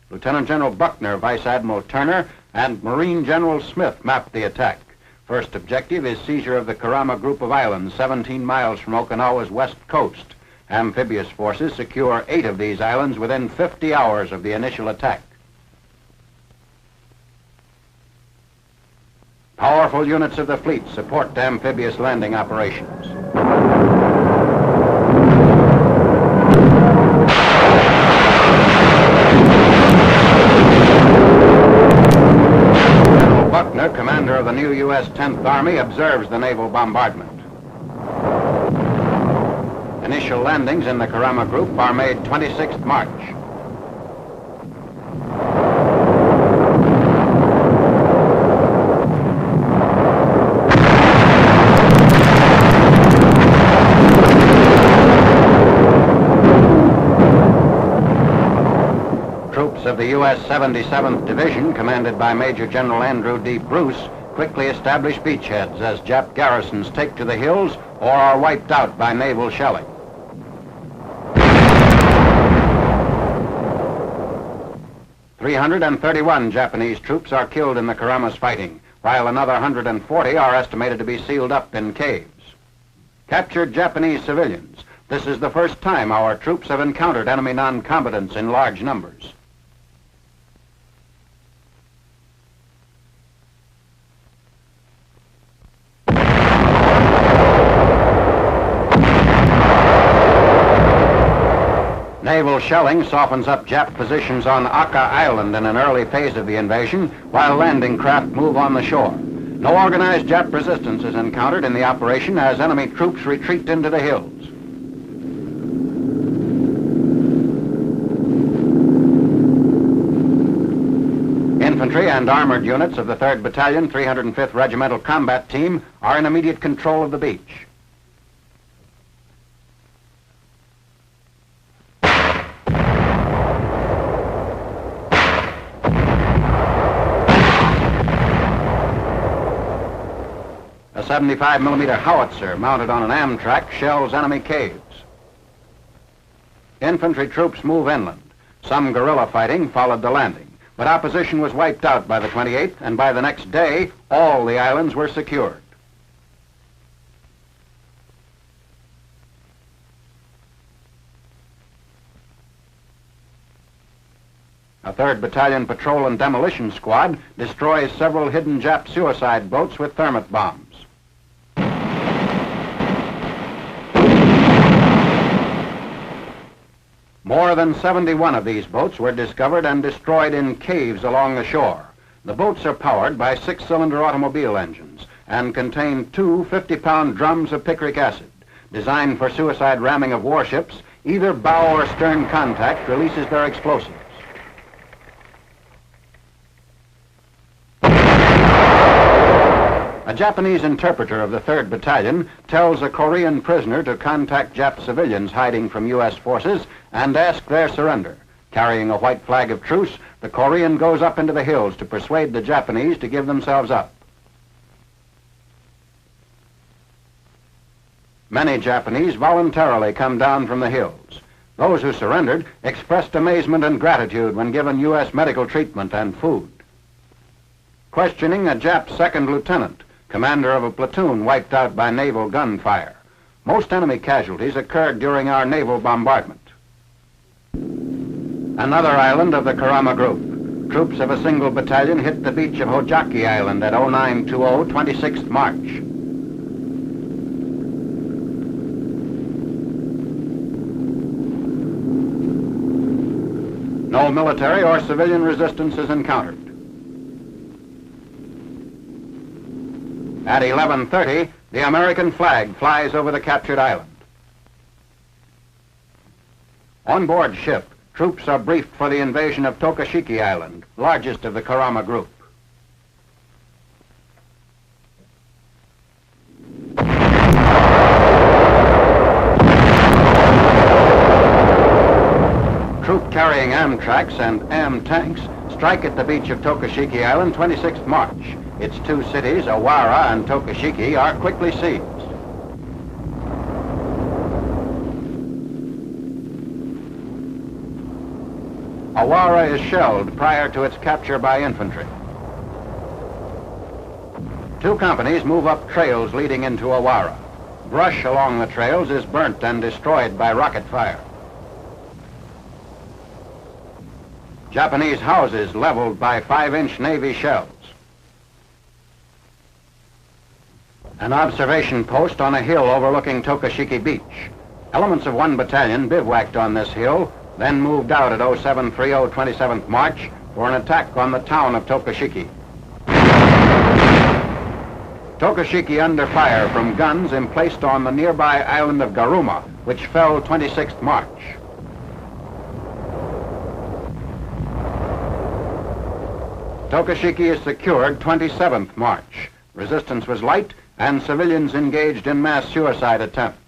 Lieutenant General Buckner, Vice Admiral Turner, and Marine General Smith mapped the attack. First objective is seizure of the Kerama group of islands 17 miles from Okinawa's west coast. Amphibious forces secure 8 of these islands within 50 hours of the initial attack. Powerful units of the fleet support amphibious landing operations. General Buckner, commander of the new U.S. 10th Army, observes the naval bombardment. Initial landings in the Kerama group are made 26th March. Troops of the U.S. 77th Division, commanded by Major General Andrew D. Bruce, quickly establish beachheads as Jap garrisons take to the hills or are wiped out by naval shelling. "331 Japanese troops are killed in the Kerama's fighting, while another 140 are estimated to be sealed up in caves. Captured Japanese civilians. This is the first time our troops have encountered enemy non-combatants in large numbers. Naval shelling softens up Jap positions on Aka Island in an early phase of the invasion, while landing craft move on the shore. No organized Jap resistance is encountered in the operation as enemy troops retreat into the hills. Infantry and armored units of the 3rd Battalion, 305th Regimental Combat Team are in immediate control of the beach. A 75mm howitzer mounted on an Amtrak shells enemy caves. Infantry troops move inland. Some guerrilla fighting followed the landing, but opposition was wiped out by the 28th, and by the next day, all the islands were secured. A 3rd Battalion Patrol and Demolition Squad destroys several hidden Jap suicide boats with thermite bombs. More than 71 of these boats were discovered and destroyed in caves along the shore. The boats are powered by 6-cylinder automobile engines and contain 2 50-pound drums of picric acid. Designed for suicide ramming of warships, either bow or stern contact releases their explosives. A Japanese interpreter of the 3rd Battalion tells a Korean prisoner to contact Jap civilians hiding from U.S. forces and ask their surrender. Carrying a white flag of truce, the Korean goes up into the hills to persuade the Japanese to give themselves up. Many Japanese voluntarily come down from the hills. Those who surrendered expressed amazement and gratitude when given U.S. medical treatment and food. Questioning a Jap 2nd lieutenant, commander of a platoon wiped out by naval gunfire. Most enemy casualties occurred during our naval bombardment. Another island of the Kerama group. Troops of a single battalion hit the beach of Hojaki Island at 0920, 26th March. No military or civilian resistance is encountered. At 11:30, the American flag flies over the captured island. On board ship, troops are briefed for the invasion of Tokashiki Island, largest of the Kerama group. Troop-carrying Amtraks and Am-tanks strike at the beach of Tokashiki Island 26th March. Its 2 cities, Awara and Tokashiki, are quickly seized. Awara is shelled prior to its capture by infantry. Two companies move up trails leading into Awara. Brush along the trails is burnt and destroyed by rocket fire. Japanese houses leveled by 5-inch Navy shells. An observation post on a hill overlooking Tokashiki Beach. Elements of 1 battalion bivouacked on this hill, then moved out at 0730 27th March for an attack on the town of Tokashiki. Tokashiki under fire from guns emplaced on the nearby island of Garuma, which fell 26th March. Tokashiki is secured 27th March. Resistance was light, and civilians engaged in mass suicide attempts.